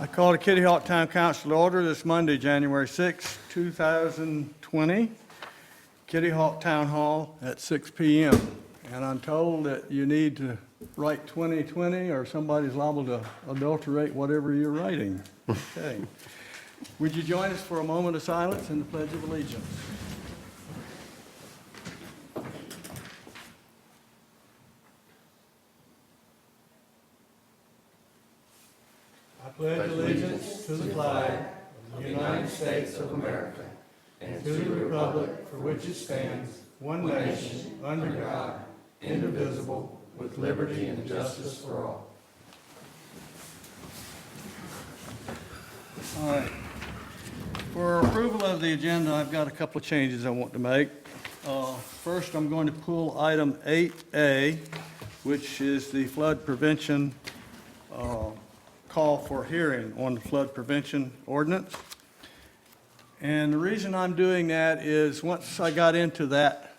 I call the Kitty Hawk Town Council to order this Monday, January 6, 2020, Kitty Hawk Town Hall at 6 p.m. And I'm told that you need to write 2020 or somebody's liable to adulterate whatever you're writing. Okay. Would you join us for a moment of silence in the Pledge of Allegiance? I pledge allegiance to the flag of the United States of America and to the republic for which it stands, one nation, under God, indivisible, with liberty and justice for all. All right. For approval of the agenda, I've got a couple of changes I want to make. First, I'm going to pull item 8A, which is the flood prevention call for hearing on the flood prevention ordinance. And the reason I'm doing that is once I got into that,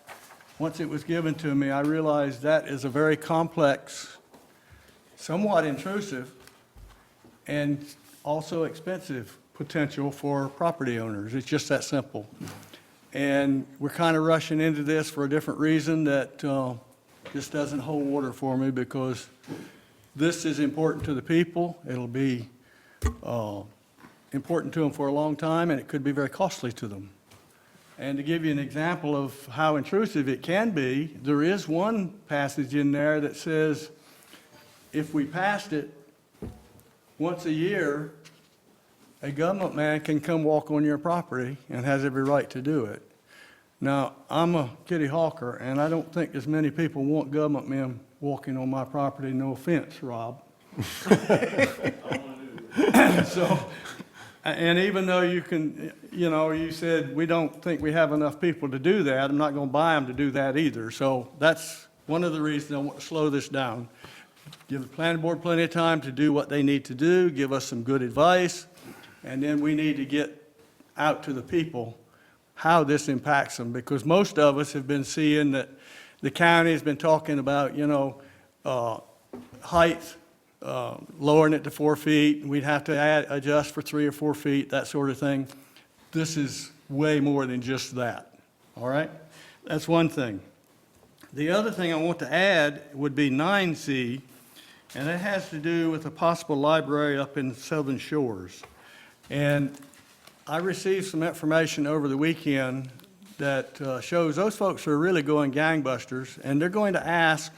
once it was given to me, I realized that is a very complex, somewhat intrusive, and also expensive potential for property owners. It's just that simple. And we're kind of rushing into this for a different reason that just doesn't hold water for me, because this is important to the people. It'll be important to them for a long time, and it could be very costly to them. And to give you an example of how intrusive it can be, there is one passage in there that says if we passed it once a year, a government man can come walk on your property and has every right to do it. Now, I'm a Kitty Hawker, and I don't think as many people want government men walking on my property. No offense, Rob. So, and even though you can, you said we don't think we have enough people to do that, I'm not going to buy them to do that either. So that's one of the reasons I want to slow this down. Give the planning board plenty of time to do what they need to do, give us some good advice, and then we need to get out to the people how this impacts them, because most of us have been seeing that the county has been talking about, height, lowering it to 4 feet. We'd have to adjust for 3 or 4 feet, that sort of thing. This is way more than just that, all right? That's one thing. The other thing I want to add would be 9C, and it has to do with a possible library up in Southern Shores. And I received some information over the weekend that shows those folks are really going gangbusters, and they're going to ask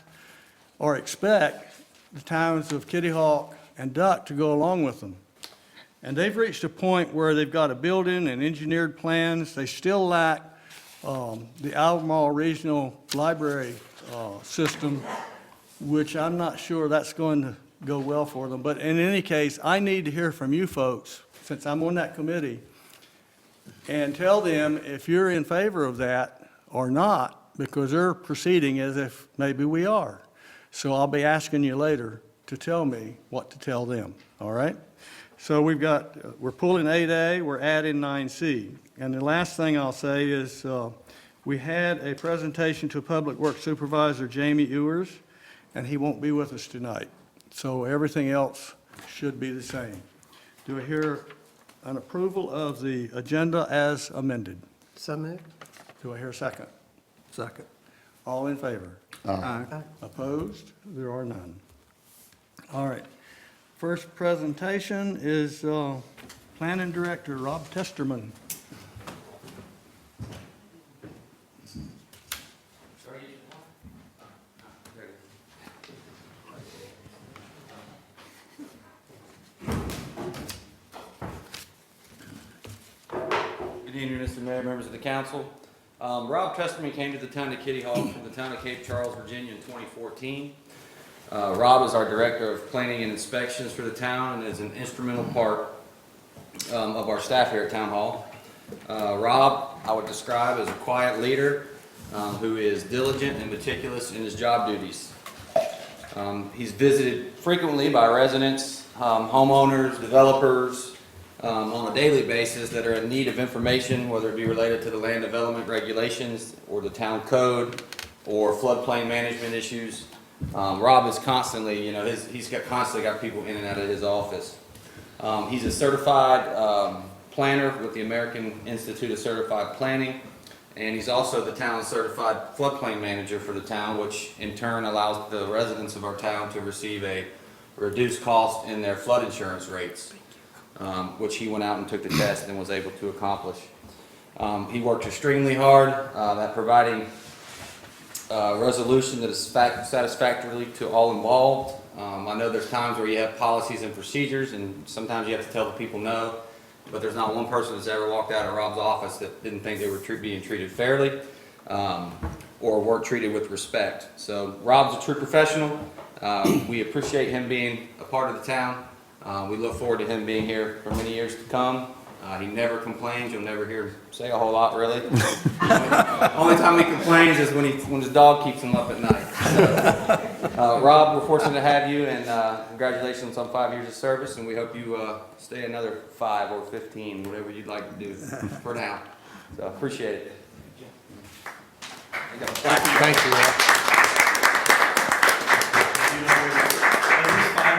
or expect the towns of Kitty Hawk and Duck to go along with them. And they've reached a point where they've got a building and engineered plans. They still lack the Albemarle Regional Library system, which I'm not sure that's going to go well for them. But in any case, I need to hear from you folks, since I'm on that committee, and tell them if you're in favor of that or not, because they're proceeding as if maybe we are. So I'll be asking you later to tell me what to tell them, all right? So we're pulling 8A, we're adding 9C. And the last thing I'll say is we had a presentation to Public Works Supervisor Jamie Ewers, and he won't be with us tonight. So everything else should be the same. Do I hear an approval of the agenda as amended? So moved. Do I hear a second? Second. All in favor? Aye. Opposed? There are none. All right. First presentation is Planning Director Rob Testerman. Good evening, Mr. Mayor, members of the council. Rob Testerman came to the town of Kitty Hawk from the town of Cape Charles, Virginia in 2014. Rob is our Director of Planning and Inspections for the town and is an instrumental part of our staff here at Town Hall. Rob, I would describe as a quiet leader who is diligent and meticulous in his job duties. He's visited frequently by residents, homeowners, developers, on a daily basis that are in need of information, whether it be related to the land development regulations or the town code or floodplain management issues. Rob is constantly, he's constantly got people in and out of his office. He's a certified planner with the American Institute of Certified Planning, and he's also the town's certified floodplain manager for the town, which in turn allows the residents of our town to receive a reduced cost in their flood insurance rates, which he went out and took the test and was able to accomplish. He worked extremely hard at providing resolution that is satisfactory to all involved. I know there's times where you have policies and procedures, and sometimes you have to tell the people no, but there's not one person that's ever walked out of Rob's office that didn't think they were being treated fairly or weren't treated with respect. So Rob's a true professional. We appreciate him being a part of the town. We look forward to him being here for many years to come. He never complains. You'll never hear him say a whole lot, really. Only time he complains is when his dog keeps him up at night. So, Rob, we're fortunate to have you, and congratulations on 5 years of service, and we hope you stay another 5 or 15, whatever you'd like to do for now. So, appreciate it. Thank you, Rob.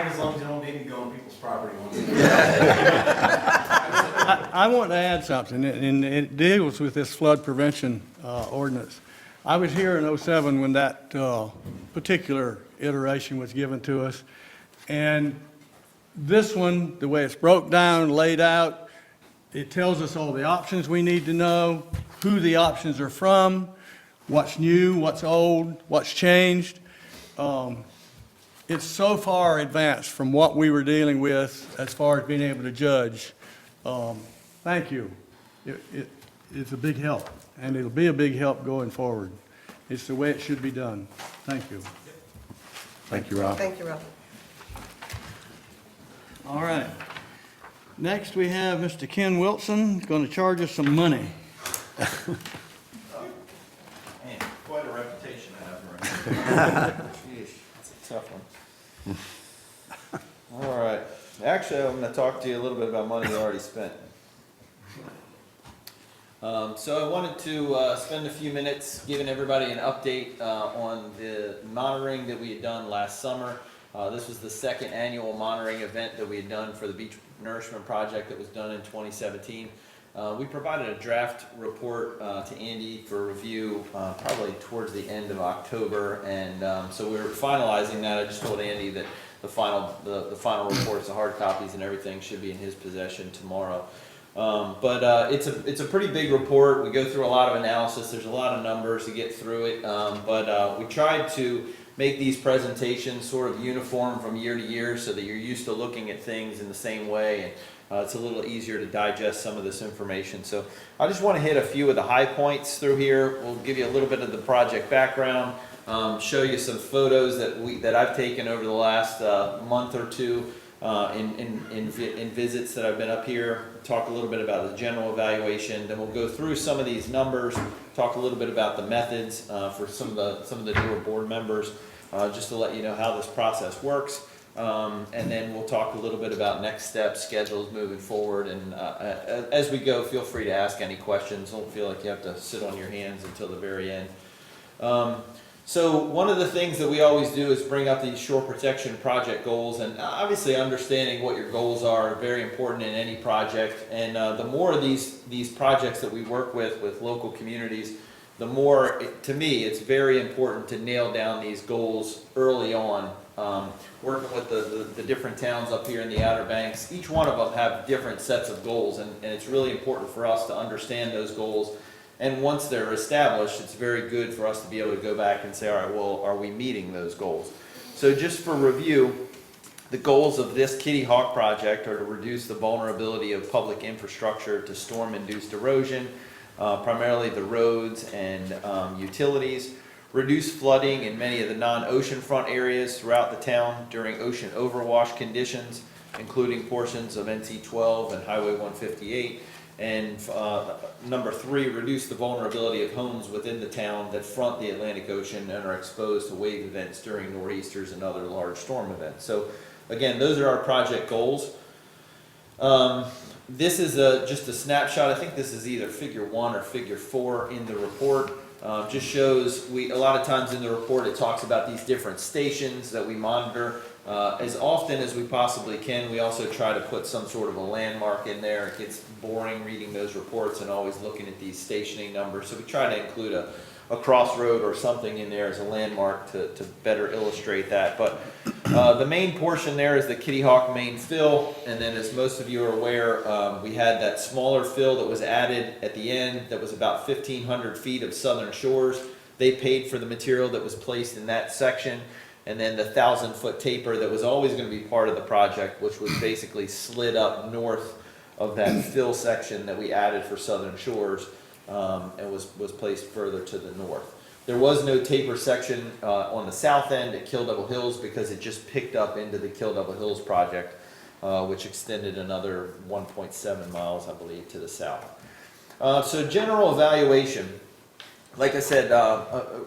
As long as you don't make me go on people's property one day. I want to add something, and it deals with this flood prevention ordinance. I was here in '07 when that particular iteration was given to us, and this one, the way it's broke down, laid out, it tells us all the options we need to know, who the options are from, what's new, what's old, what's changed. It's so far advanced from what we were dealing with as far as being able to judge. Thank you. It's a big help, and it'll be a big help going forward. It's the way it should be done. Thank you. Thank you, Rob. Thank you, Rob. All right. Next, we have Mr. Ken Wilson, going to charge us some money. Man, quite a reputation I have around. That's a tough one. All right. Actually, I'm going to talk to you a little bit about money you already spent. So I wanted to spend a few minutes giving everybody an update on the monitoring that we had done last summer. This was the second annual monitoring event that we had done for the Beach Nourishment Project that was done in 2017. We provided a draft report to Andy for review probably towards the end of October, and so we were finalizing that. I just told Andy that the final reports, the hard copies and everything should be in his possession tomorrow. But it's a pretty big report. We go through a lot of analysis. There's a lot of numbers to get through it, but we tried to make these presentations sort of uniform from year to year so that you're used to looking at things in the same way, and it's a little easier to digest some of this information. So I just want to hit a few of the high points through here. We'll give you a little bit of the project background, show you some photos that I've taken over the last month or two in visits that I've been up here, talk a little bit about the general evaluation, then we'll go through some of these numbers, talk a little bit about the methods for some of the newer board members, just to let you know how this process works, and then we'll talk a little bit about next steps, schedules moving forward, and as we go, feel free to ask any questions. Don't feel like you have to sit on your hands until the very end. So one of the things that we always do is bring up these shore protection project goals, and obviously understanding what your goals are very important in any project. And the more of these projects that we work with local communities, the more, to me, it's very important to nail down these goals early on. Working with the different towns up here in the Outer Banks, each one of them have different sets of goals, and it's really important for us to understand those goals. And once they're established, it's very good for us to be able to go back and say, all right, well, are we meeting those goals? So just for review, the goals of this Kitty Hawk project are to reduce the vulnerability of public infrastructure to storm-induced erosion, primarily the roads and utilities, reduce flooding in many of the non-ocean front areas throughout the town during ocean overwash conditions, including portions of NC 12 and Highway 158, and number 3, reduce the vulnerability of homes within the town that front the Atlantic Ocean and are exposed to wave events during nor'easters and other large storm events. So again, those are our project goals. This is just a snapshot. I think this is either figure 1 or figure 4 in the report. Just shows, a lot of times in the report it talks about these different stations that we monitor. As often as we possibly can, we also try to put some sort of a landmark in there. It gets boring reading those reports and always looking at these stationing numbers, so we try to include a crossroad or something in there as a landmark to better illustrate that. But the main portion there is the Kitty Hawk main fill, and then as most of you are aware, we had that smaller fill that was added at the end that was about 1,500 feet of Southern Shores. They paid for the material that was placed in that section, and then the 1,000-foot taper that was always going to be part of the project, which was basically slid up north of that fill section that we added for Southern Shores, and was placed further to the north. There was no taper section on the south end at Kill Double Hills because it just picked up into the Kill Double Hills project, which extended another 1.7 miles, I believe, to the south. So general evaluation. Like I said,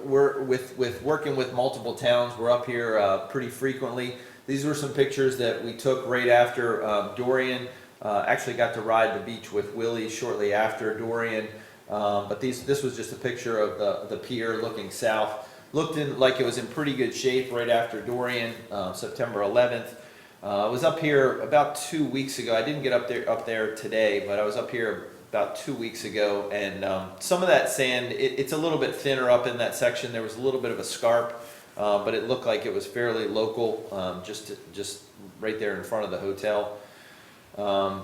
we're with working with multiple towns. We're up here pretty frequently. These were some pictures that we took right after Dorian. Actually got to ride the beach with Willie shortly after Dorian. But this was just a picture of the pier looking south. Looked like it was in pretty good shape right after Dorian, September 11th. I was up here about 2 weeks ago. I didn't get up there today, but I was up here about 2 weeks ago, and some of that sand, it's a little bit thinner up in that section. There was a little bit of a scarp, but it looked like it was fairly local, just right there in front of the hotel.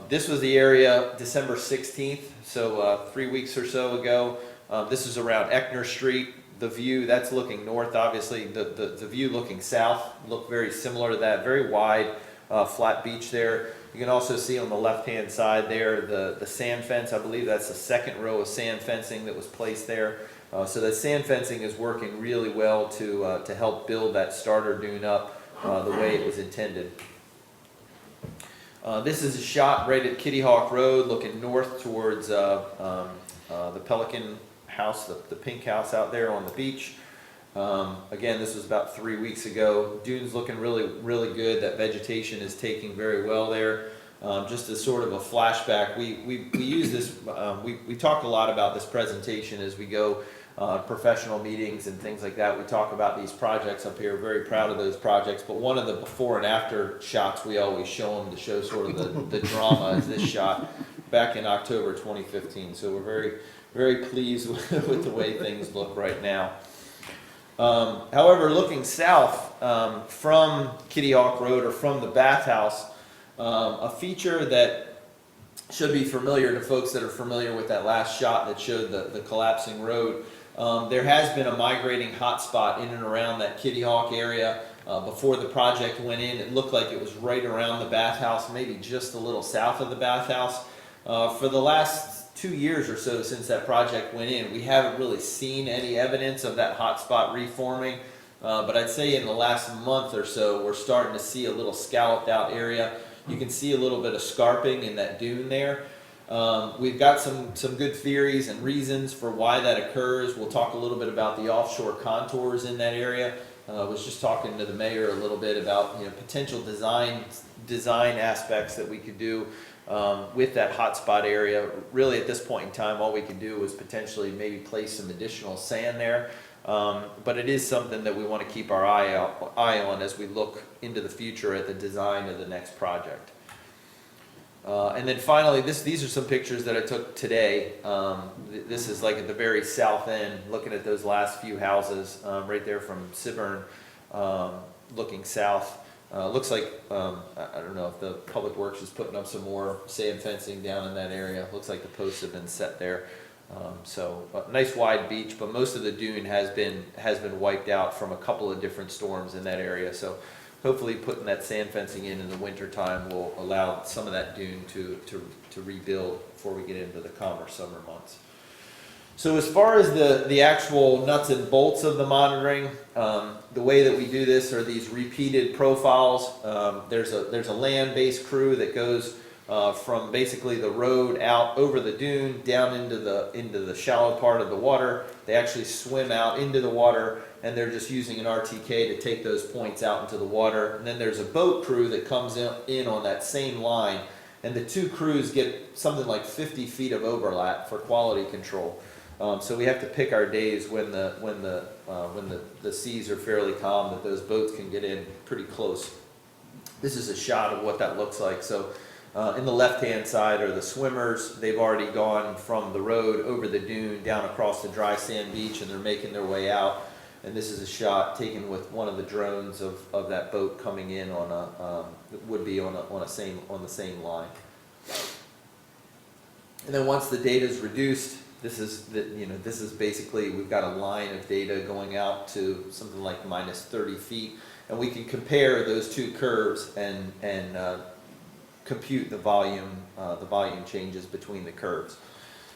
This was the area December 16th, so 3 weeks or so ago. This is around Eckner Street. The view, that's looking north, obviously. The view looking south looked very similar to that, very wide, flat beach there. You can also see on the left-hand side there the sand fence. I believe that's the second row of sand fencing that was placed there. So that sand fencing is working really well to help build that starter dune up the way it was intended. This is a shot right at Kitty Hawk Road looking north towards the Pelican House, the pink house out there on the beach. Again, this was about 3 weeks ago. Dune's looking really good. That vegetation is taking very well there. Just as sort of a flashback, we use this, we talk a lot about this presentation as we go professional meetings and things like that. We talk about these projects up here, very proud of those projects, but one of the before and after shots we always show them to show sort of the drama is this shot back in October 2015. So we're very pleased with the way things look right now. However, looking south from Kitty Hawk Road or from the bathhouse, a feature that should be familiar to folks that are familiar with that last shot that showed the collapsing road. There has been a migrating hotspot in and around that Kitty Hawk area. Before the project went in, it looked like it was right around the bathhouse, maybe just a little south of the bathhouse. For the last 2 years or so since that project went in, we haven't really seen any evidence of that hotspot reforming. But I'd say in the last month or so, we're starting to see a little scalloped out area. You can see a little bit of scarping in that dune there. We've got some good theories and reasons for why that occurs. We'll talk a little bit about the offshore contours in that area. I was just talking to the mayor a little bit about potential design aspects that we could do with that hotspot area. Really, at this point in time, all we could do was potentially maybe place some additional sand there. But it is something that we want to keep our eye on as we look into the future at the design of the next project. And then finally, these are some pictures that I took today. This is like at the very south end, looking at those last few houses right there from Sibern, looking south. Looks like, I don't know if the Public Works is putting up some more sand fencing down in that area. Looks like the posts have been set there. So a nice wide beach, but most of the dune has been wiped out from a couple of different storms in that area. So hopefully putting that sand fencing in the winter time will allow some of that dune to rebuild before we get into the calmer summer months. So as far as the actual nuts and bolts of the monitoring, the way that we do this are these repeated profiles. There's a land-based crew that goes from basically the road out over the dune down into the shallow part of the water. They actually swim out into the water, and they're just using an RTK to take those points out into the water. And then there's a boat crew that comes in on that same line, and the two crews get something like 50 feet of overlap for quality control. So we have to pick our days when the seas are fairly calm, that those boats can get in pretty close This is a shot of what that looks like. So in the left-hand side are the swimmers. They've already gone from the road over the dune down across the dry sand beach, and they're making their way out. And this is a shot taken with one of the drones of that boat coming in on a would be on the same line. And then once the data is reduced, this is basically, we've got a line of data going out to something like minus 30 feet, and we can compare those two curves and compute the volume changes between the curves.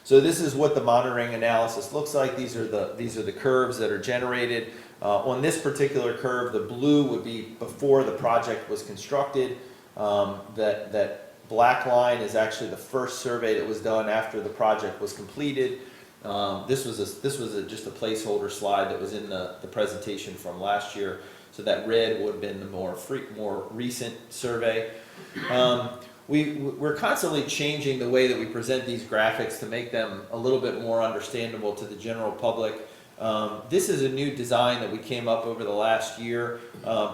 So this is what the monitoring analysis looks like. These are the curves that are generated. On this particular curve, the blue would be before the project was constructed. That black line is actually the first survey that was done after the project was completed. This was just a placeholder slide that was in the presentation from last year. So that red would have been the more recent survey. We're constantly changing the way that we present these graphics to make them a little bit more understandable to the general public. This is a new design that we came up over the last year.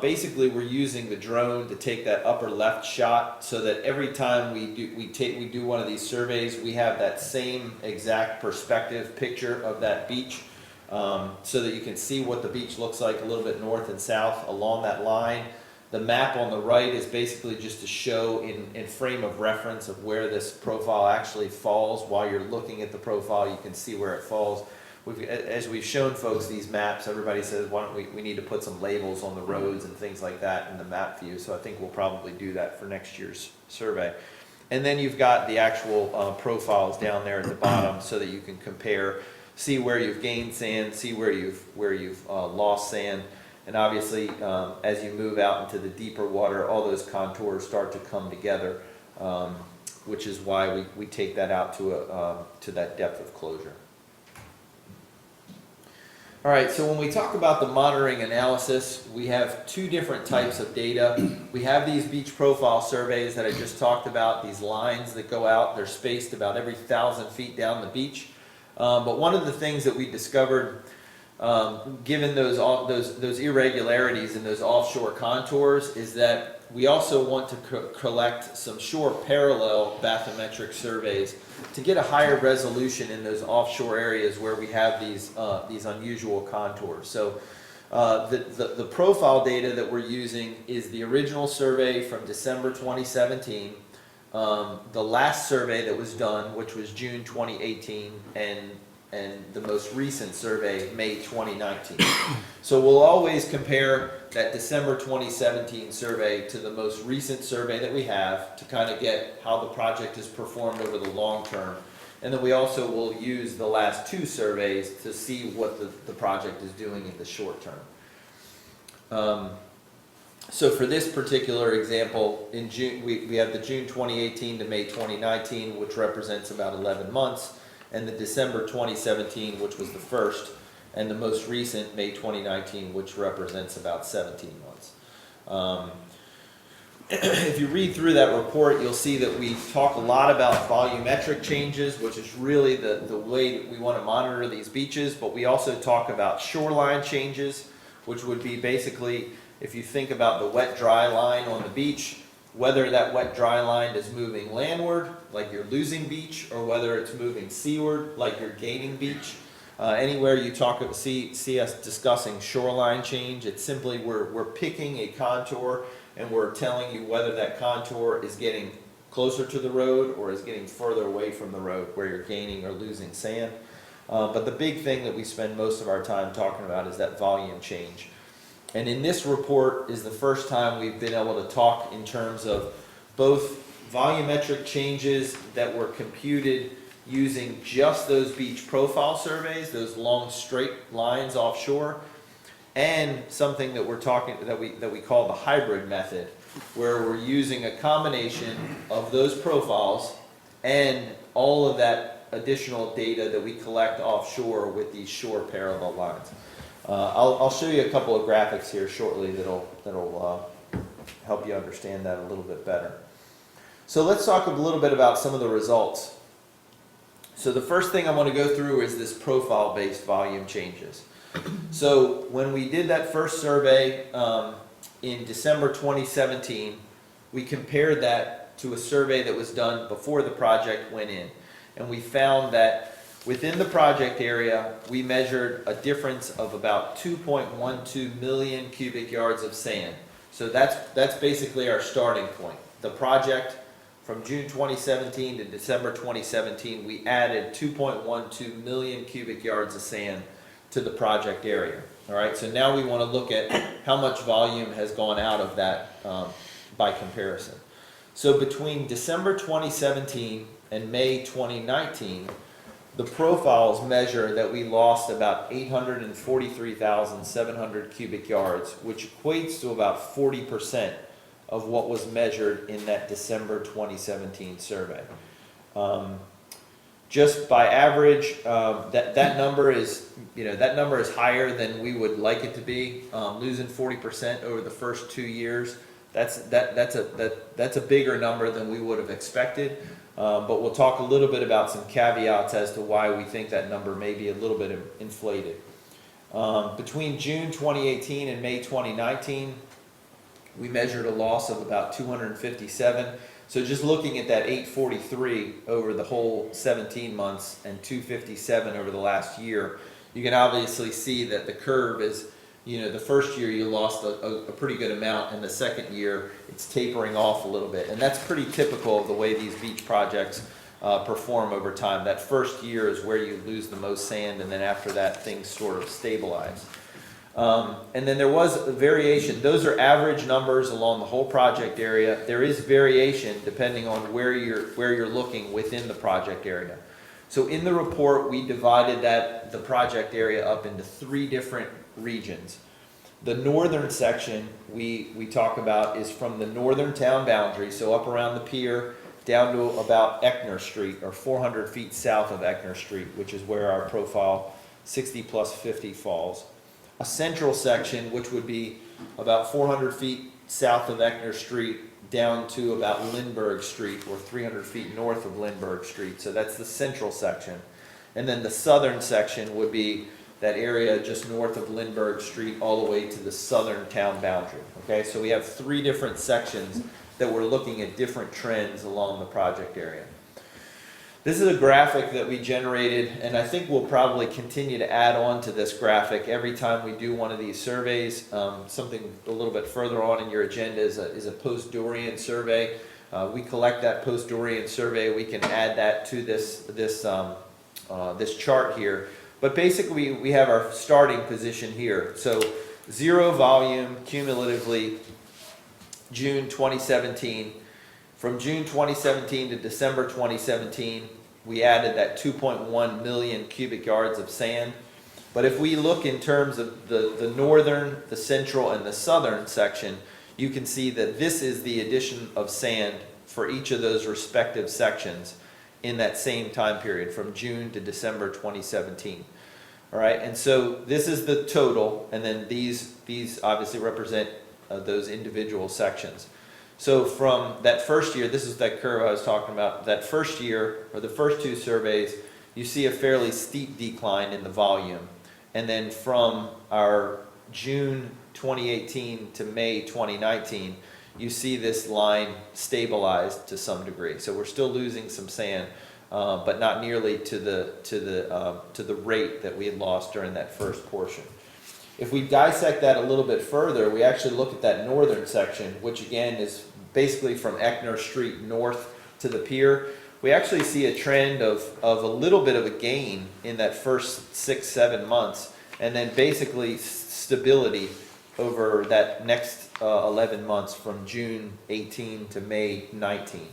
Basically, we're using the drone to take that upper left shot so that every time we do one of these surveys, we have that same exact perspective picture of that beach, so that you can see what the beach looks like a little bit north and south along that line. The map on the right is basically just to show in frame of reference of where this profile actually falls. While you're looking at the profile, you can see where it falls. As we've shown folks these maps, everybody says, why don't we need to put some labels on the roads and things like that in the map view. So I think we'll probably do that for next year's survey. And then you've got the actual profiles down there at the bottom so that you can compare, see where you've gained sand, see where you've lost sand. And obviously, as you move out into the deeper water, all those contours start to come together, which is why we take that out to that depth of closure. All right, so when we talk about the monitoring analysis, we have two different types of data. We have these beach profile surveys that I just talked about, these lines that go out. They're spaced about every 1,000 feet down the beach. But one of the things that we discovered, given those irregularities in those offshore contours, is that we also want to collect some shore parallel bathymetric surveys to get a higher resolution in those offshore areas where we have these unusual contours. So the profile data that we're using is the original survey from December 2017, the last survey that was done, which was June 2018, and the most recent survey, May 2019. So we'll always compare that December 2017 survey to the most recent survey that we have to kind of get how the project has performed over the long term. And then we also will use the last two surveys to see what the project is doing in the short term. So for this particular example, in June, we have the June 2018 to May 2019, which represents about 11 months. And the December 2017, which was the first, and the most recent, May 2019, which represents about 17 months. If you read through that report, you'll see that we talk a lot about volumetric changes, which is really the way that we want to monitor these beaches, but we also talk about shoreline changes, which would be basically, if you think about the wet-dry line on the beach, whether that wet-dry line is moving landward, like you're losing beach, or whether it's moving seaward, like you're gaining beach. Anywhere you see us discussing shoreline change, it's simply we're picking a contour and we're telling you whether that contour is getting closer to the road or is getting further away from the road, where you're gaining or losing sand. But the big thing that we spend most of our time talking about is that volume change. And in this report is the first time we've been able to talk in terms of both volumetric changes that were computed using just those beach profile surveys, those long straight lines offshore, and something that we call the hybrid method, where we're using a combination of those profiles and all of that additional data that we collect offshore with these shore parallel lines. I'll show you a couple of graphics here shortly that'll help you understand that a little bit better. So let's talk a little bit about some of the results. So the first thing I want to go through is this profile-based volume changes. So when we did that first survey in December 2017, we compared that to a survey that was done before the project went in. And we found that within the project area, we measured a difference of about 2.12 million cubic yards of sand. So that's basically our starting point. The project from June 2017 to December 2017, we added 2.12 million cubic yards of sand to the project area. All right, so now we want to look at how much volume has gone out of that by comparison. So between December 2017 and May 2019, the profiles measure that we lost about 843,700 cubic yards, which equates to about 40% of what was measured in that December 2017 survey. Just by average, that number is, that number is higher than we would like it to be. Losing 40% over the first 2 years, that's a bigger number than we would have expected. But we'll talk a little bit about some caveats as to why we think that number may be a little bit inflated. Between June 2018 and May 2019, we measured a loss of about 257. So just looking at that 843 over the whole 17 months and 257 over the last year, you can obviously see that the curve is, the first year you lost a pretty good amount, and the second year it's tapering off a little bit. And that's pretty typical of the way these beach projects perform over time. That first year is where you lose the most sand, and then after that things sort of stabilize. And then there was a variation. Those are average numbers along the whole project area. There is variation depending on where you're looking within the project area. So in the report, we divided the project area up into 3 different regions. The northern section we talk about is from the northern town boundary, so up around the pier, down to about Eckner Street, or 400 feet south of Eckner Street, which is where our profile 60 plus 50 falls. A central section, which would be about 400 feet south of Eckner Street down to about Lindbergh Street, or 300 feet north of Lindbergh Street. So that's the central section. And then the southern section would be that area just north of Lindbergh Street all the way to the southern town boundary. Okay, so we have 3 different sections that we're looking at different trends along the project area. This is a graphic that we generated, and I think we'll probably continue to add on to this graphic every time we do one of these surveys. Something a little bit further on in your agenda is a post-Dorian survey. We collect that post-Dorian survey. We can add that to this chart here. But basically, we have our starting position here. So 0 volume cumulatively, June 2017. From June 2017 to December 2017, we added that 2.1 million cubic yards of sand. But if we look in terms of the northern, the central, and the southern section, you can see that this is the addition of sand for each of those respective sections in that same time period, from June to December 2017. All right, and so this is the total, and then these obviously represent those individual sections. So from that first year, this is that curve I was talking about, that first year, or the first 2 surveys, you see a fairly steep decline in the volume. And then from our June 2018 to May 2019, you see this line stabilized to some degree. So we're still losing some sand, but not nearly to the rate that we had lost during that first portion. If we dissect that a little bit further, we actually look at that northern section, which again is basically from Eckner Street north to the pier. We actually see a trend of a little bit of a gain in that first 6-7 months, and then basically stability over that next 11 months from June 18 to May 19.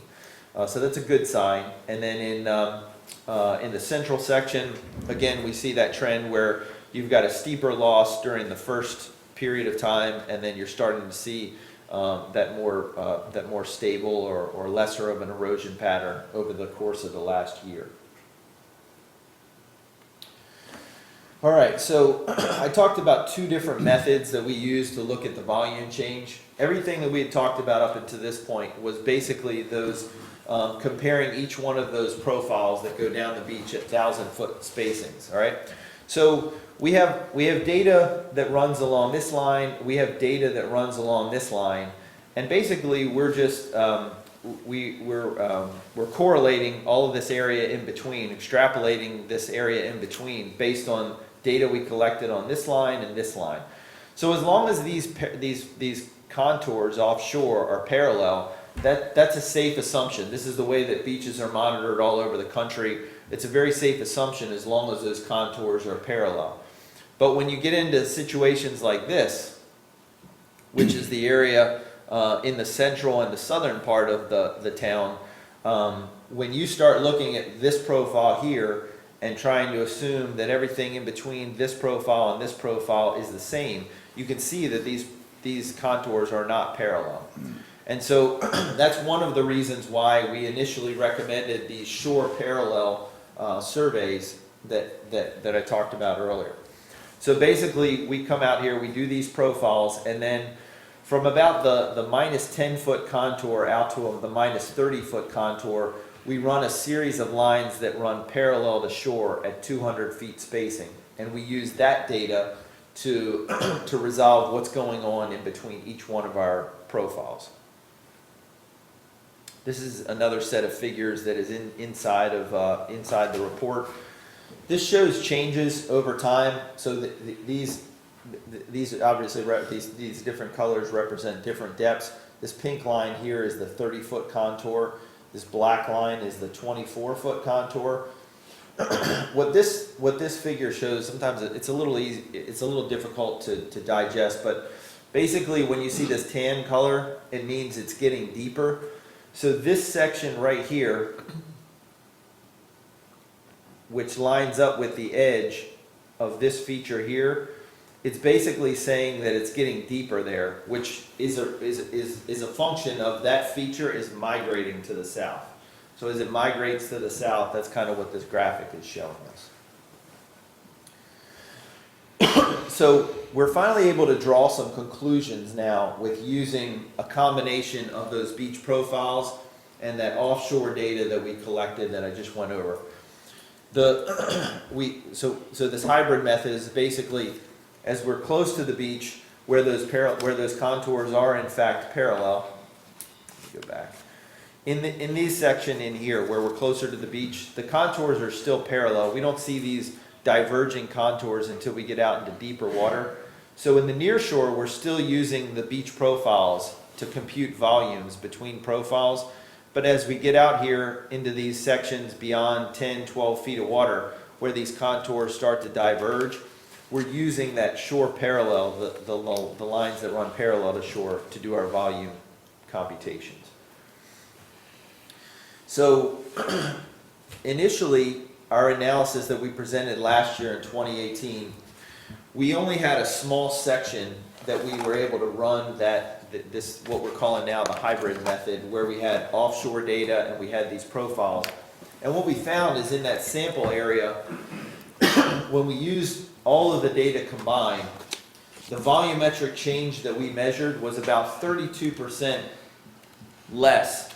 So that's a good sign. And then in the central section, again, we see that trend where you've got a steeper loss during the first period of time, and then you're starting to see that more stable or lesser of an erosion pattern over the course of the last year. All right, so I talked about 2 different methods that we use to look at the volume change. Everything that we had talked about up until this point was basically those comparing each one of those profiles that go down the beach at 1,000-foot spacings. All right, so we have data that runs along this line. We have data that runs along this line, And basically, we're just, we're correlating all of this area in between, extrapolating this area in between based on data we collected on this line and this line. So as long as these contours offshore are parallel, that's a safe assumption. This is the way that beaches are monitored all over the country. It's a very safe assumption as long as those contours are parallel. But when you get into situations like this, which is the area in the central and the southern part of the town, when you start looking at this profile here and trying to assume that everything in between this profile and this profile is the same, you can see that these contours are not parallel. And so that's one of the reasons why we initially recommended these shore parallel surveys that I talked about earlier. So basically, we come out here, we do these profiles, and then from about the minus 10-foot contour out to the minus 30-foot contour, we run a series of lines that run parallel to shore at 200 feet spacing. And we use that data to resolve what's going on in between each one of our profiles. This is another set of figures that is inside the report. This shows changes over time. So these obviously these different colors represent different depths. This pink line here is the 30-foot contour. This black line is the 24-foot contour. What this figure shows, sometimes it's a little difficult to digest, but basically when you see this tan color, it means it's getting deeper. So this section right here, which lines up with the edge of this feature here, it's basically saying that it's getting deeper there, which is a function of that feature is migrating to the south. So as it migrates to the south, that's kind of what this graphic is showing us. So we're finally able to draw some conclusions now with using a combination of those beach profiles and that offshore data that we collected that I just went over. So this hybrid method is basically, as we're close to the beach, where those contours are in fact parallel. Let me go back. In these section in here, where we're closer to the beach, the contours are still parallel. We don't see these diverging contours until we get out into deeper water. So in the near shore, we're still using the beach profiles to compute volumes between profiles. But as we get out here into these sections beyond 10, 12 feet of water, where these contours start to diverge, we're using that shore parallel, the lines that run parallel to shore, to do our volume computations. So initially, our analysis that we presented last year in 2018, we only had a small section that we were able to run this, what we're calling now the hybrid method, where we had offshore data and we had these profiles. And what we found is in that sample area, when we used all of the data combined, the volumetric change that we measured was about 32% less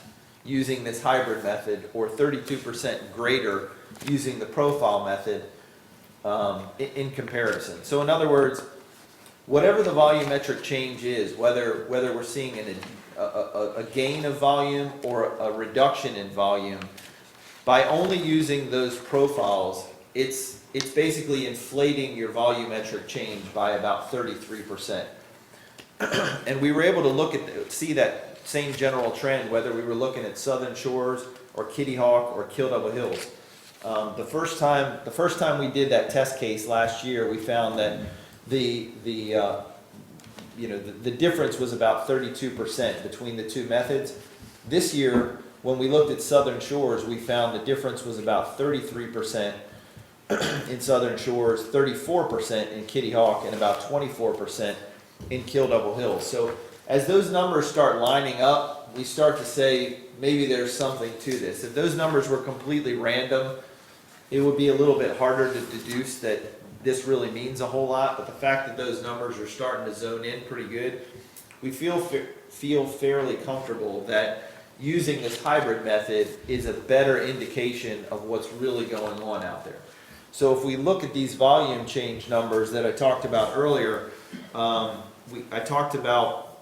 using this hybrid method, or 32% greater using the profile method in comparison. So in other words, whatever the volumetric change is, whether we're seeing a gain of volume or a reduction in volume, by only using those profiles, it's basically inflating your volumetric change by about 33%. And we were able to see that same general trend, whether we were looking at Southern Shores or Kitty Hawk or Kill Double Hills. The first time we did that test case last year, we found that the difference was about 32% between the two methods. This year, when we looked at Southern Shores, we found the difference was about 33% in Southern Shores, 34% in Kitty Hawk, and about 24% in Kill Double Hills. So as those numbers start lining up, we start to say maybe there's something to this. If those numbers were completely random, it would be a little bit harder to deduce that this really means a whole lot. But the fact that those numbers are starting to zone in pretty good, we feel fairly comfortable that using this hybrid method is a better indication of what's really going on out there. So if we look at these volume change numbers that I talked about earlier, I talked about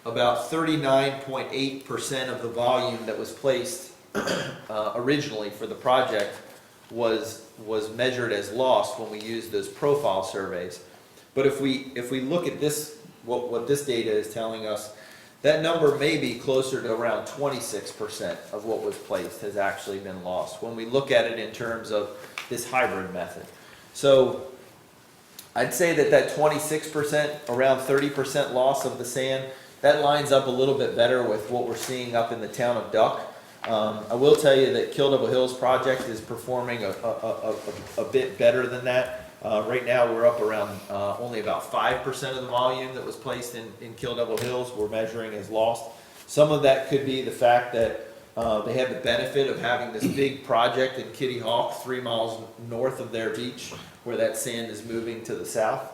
about 39.8% of the volume that was placed originally for the project was measured as lost when we used those profile surveys. But if we look at this, what this data is telling us, that number may be closer to around 26% of what was placed has actually been lost when we look at it in terms of this hybrid method. So I'd say that 26%, around 30% loss of the sand, that lines up a little bit better with what we're seeing up in the town of Duck. I will tell you that Kill Devil Hills project is performing a bit better than that. Right now, we're up around only about 5% of the volume that was placed in Kill Devil Hills we're measuring as lost. Some of that could be the fact that they have the benefit of having this big project in Kitty Hawk, 3 miles north of their beach, where that sand is moving to the south.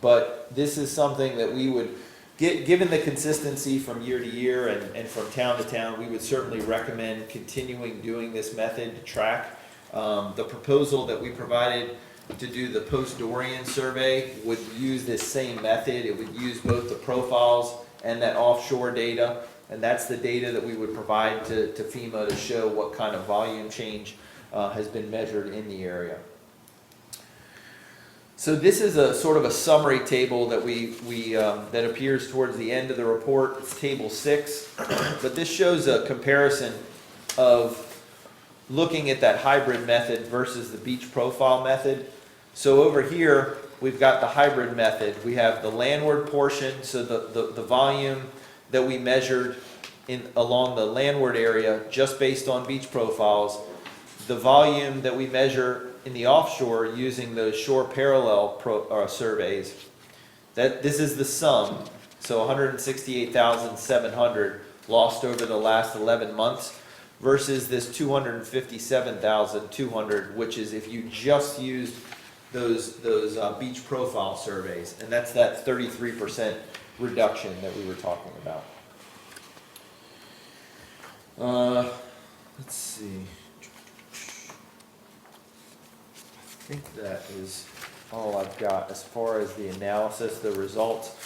But this is something that we would, given the consistency from year to year and from town to town, we would certainly recommend continuing doing this method to track. The proposal that we provided to do the post-Dorian survey would use this same method. It would use both the profiles and that offshore data, and that's the data that we would provide to FEMA to show what kind of volume change has been measured in the area. So this is a sort of a summary table that that appears towards the end of the report. It's table 6, but this shows a comparison of looking at that hybrid method versus the beach profile method. So over here, we've got the hybrid method. We have the landward portion, so the volume that we measured along the landward area just based on beach profiles, the volume that we measure in the offshore using those shore parallel surveys. This is the sum, so 168,700 lost over the last 11 months. Versus this 257,200, which is if you just used those beach profile surveys, and that's that 33% reduction that we were talking about. Let's see. I think that is all I've got as far as the analysis, the results.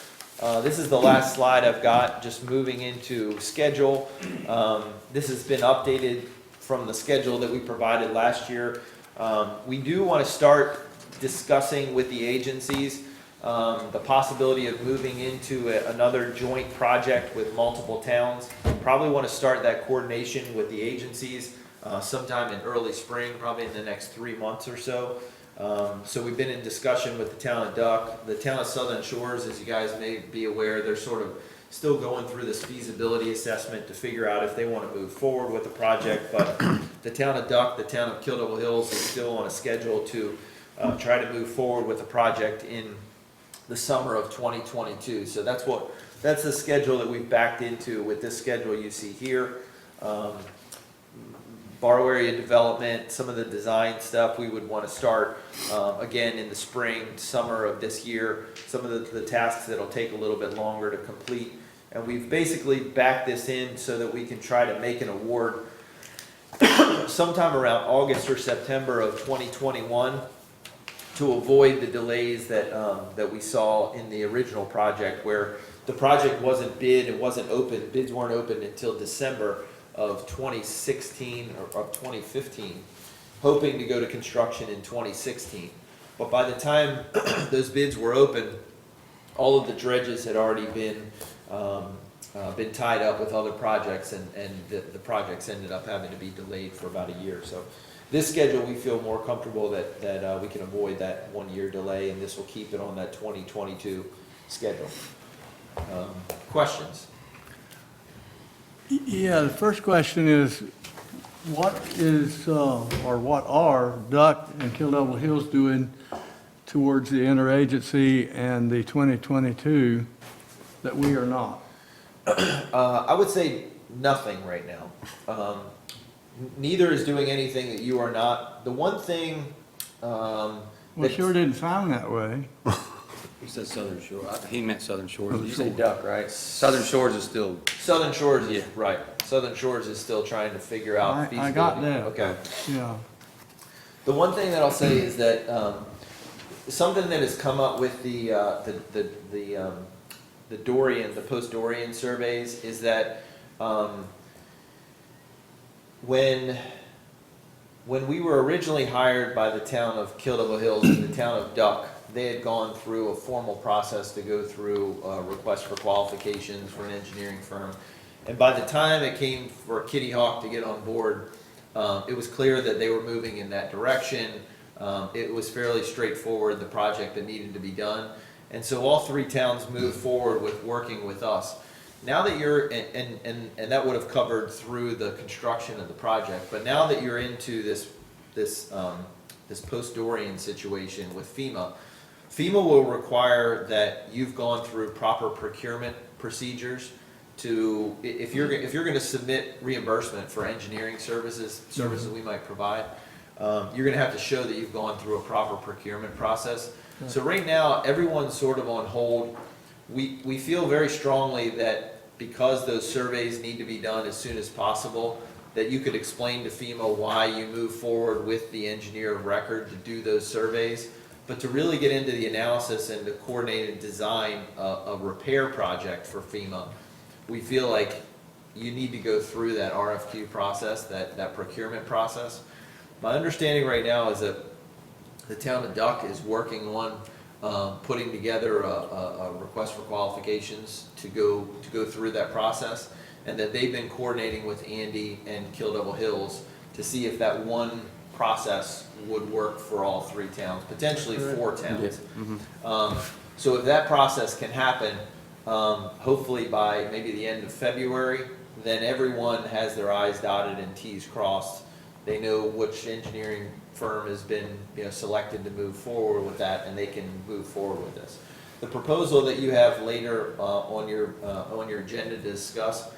This is the last slide I've got, just moving into schedule. This has been updated from the schedule that we provided last year. We do want to start discussing with the agencies the possibility of moving into another joint project with multiple towns. Probably want to start that coordination with the agencies sometime in early spring, probably in the next 3 months or so. So we've been in discussion with the town of Duck. The town of Southern Shores, as you guys may be aware, they're sort of still going through this feasibility assessment to figure out if they want to move forward with the project. But the town of Duck, the town of Kill Devil Hills is still on a schedule to try to move forward with the project in the summer of 2022. So that's the schedule that we've backed into with this schedule you see here. Borrow area development, some of the design stuff we would want to start again in the spring, summer of this year. Some of the tasks that'll take a little bit longer to complete. And we've basically backed this in so that we can try to make an award sometime around August or September of 2021 to avoid the delays that we saw in the original project, where the project wasn't bid, it wasn't open, bids weren't open until December of 2016 or of 2015, hoping to go to construction in 2016. But by the time those bids were open, all of the dredges had already been tied up with other projects, and the projects ended up having to be delayed for about a year. So this schedule, we feel more comfortable that we can avoid that 1 year delay, and this will keep it on that 2022 schedule. Questions? Yeah, the first question is, what are Duck and Kill Devil Hills doing towards the interagency and the 2022 that we are not? I would say nothing right now. Neither is doing anything that you are not. The one thing Well, it sure didn't sound that way. He said Southern Shore. He meant Southern Shores. You say Duck, right? Southern Shores is still. Southern Shores is, Yeah. right. Southern Shores is still trying to figure out I feasibility. got that. Okay. Yeah. The one thing that I'll say is that something that has come up with the Dorian, the post-Dorian surveys, is that when we were originally hired by the town of Kill Devil Hills and the town of Duck, they had gone through a formal process to go through a request for qualifications for an engineering firm. And by the time it came for Kitty Hawk to get on board, it was clear that they were moving in that direction. It was fairly straightforward, the project that needed to be done. And so all three towns moved forward with working with us. Now that you're, and that would have covered through the construction of the project, but now that you're into this post-Dorian situation with FEMA, FEMA will require that you've gone through proper procurement procedures to, if you're gonna submit reimbursement for engineering services we might provide, you're gonna have to show that you've gone through a proper procurement process. So right now, everyone's sort of on hold. We feel very strongly that because those surveys need to be done as soon as possible, that you could explain to FEMA why you move forward with the engineer of record to do those surveys. But to really get into the analysis and to coordinate and design a repair project for FEMA, we feel like you need to go through that RFQ process, that procurement process. My understanding right now is that the town of Duck is working on putting together a request for qualifications to go through that process, and that they've been coordinating with Andy and Kill Devil Hills to see if that one process would work for all three towns, potentially 4 towns. So if that process can happen, hopefully by maybe the end of February, then everyone has their I's dotted and T's crossed. They know which engineering firm has been, selected to move forward with that, and they can move forward with this. The proposal that you have later on your agenda to discuss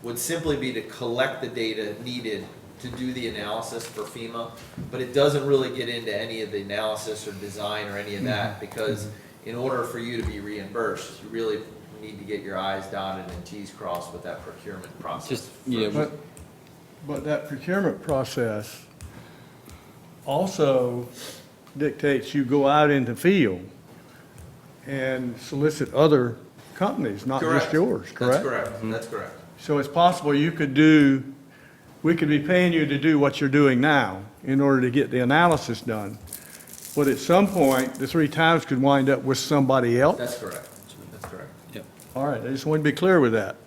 would simply be to collect the data needed to do the analysis for FEMA, but it doesn't really get into any of the analysis or design or any of that, because in order for you to be reimbursed, you really need to get your I's dotted and T's crossed with that procurement process. But that procurement process also dictates you go out in the field and solicit other companies, not just yours, correct? That's correct, that's correct. So it's possible we could be paying you to do what you're doing now in order to get the analysis done. But at some point, the 3 towns could wind up with somebody else. That's correct, that's correct. All right, I just want to be clear with that.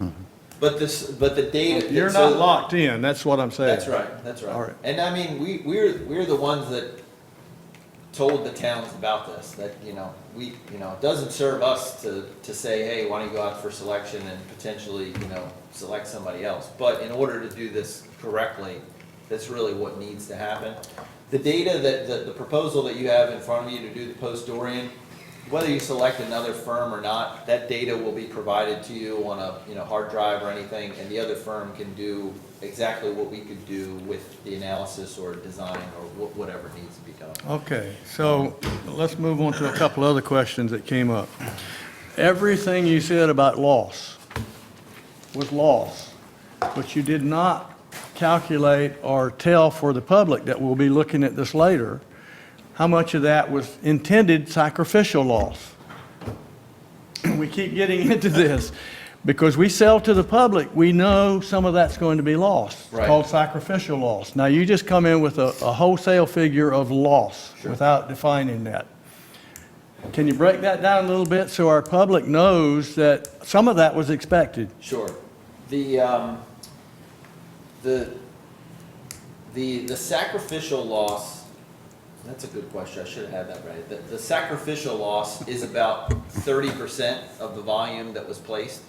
But the data. You're so- not locked in, that's what I'm saying. That's right, that's right. All right. And I mean, we're the ones that told the towns about this, that, it doesn't serve us to say, hey, why don't you go out for selection and potentially, select somebody else. But in order to do this correctly, that's really what needs to happen. The data the proposal that you have in front of you to do the post-Dorian, whether you select another firm or not, that data will be provided to you on a hard drive or anything, and the other firm can do exactly what we could do with the analysis or design or whatever needs to be done. Okay, so let's move on to a couple other questions that came up. Everything you said about loss was loss, but you did not calculate or tell for the public that will be looking at this later how much of that was intended sacrificial loss. We keep getting into this because we sell to the public, we know some of that's going to be lost. It's Right. called sacrificial loss. Now, you just come in with a wholesale figure of loss Sure. without defining that. Can you break that down a little bit so our public knows that some of that was expected? Sure. The sacrificial loss, that's a good question, I should have had that right. The sacrificial loss is about 30% of the volume that was placed.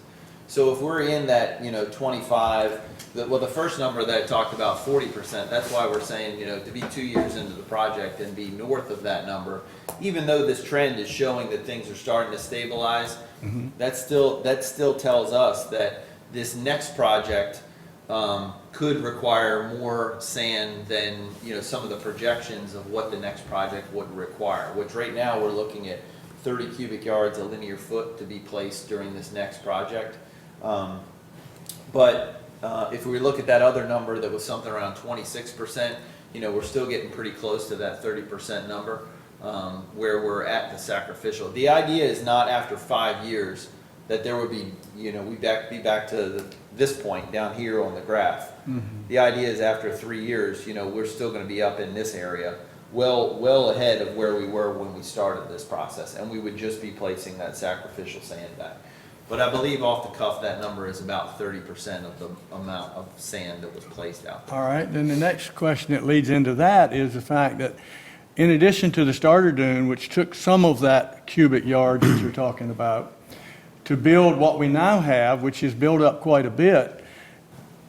So if we're in that, 25, the first number that I talked about, 40%, that's why we're saying, to be 2 years into the project and be north of that number, even though this trend is showing that things are starting to stabilize, that still tells us that this next project could require more sand than, some of the projections of what the next project would require, which right now we're looking at 30 cubic yards a linear foot to be placed during this next project. But if we look at that other number that was something around 26%, we're still getting pretty close to that 30% number, where we're at the sacrificial. The idea is not after 5 years that there would be, we'd be back to this point down here on the graph. The idea is after 3 years, we're still gonna be up in this area, well ahead of where we were when we started this process, and we would just be placing that sacrificial sand back. But I believe off the cuff, that number is about 30% of the amount of sand that was placed out there. All right, then the next question that leads into that is the fact that in addition to the starter dune, which took some of that cubic yard that you're talking about, to build what we now have, which is built up quite a bit,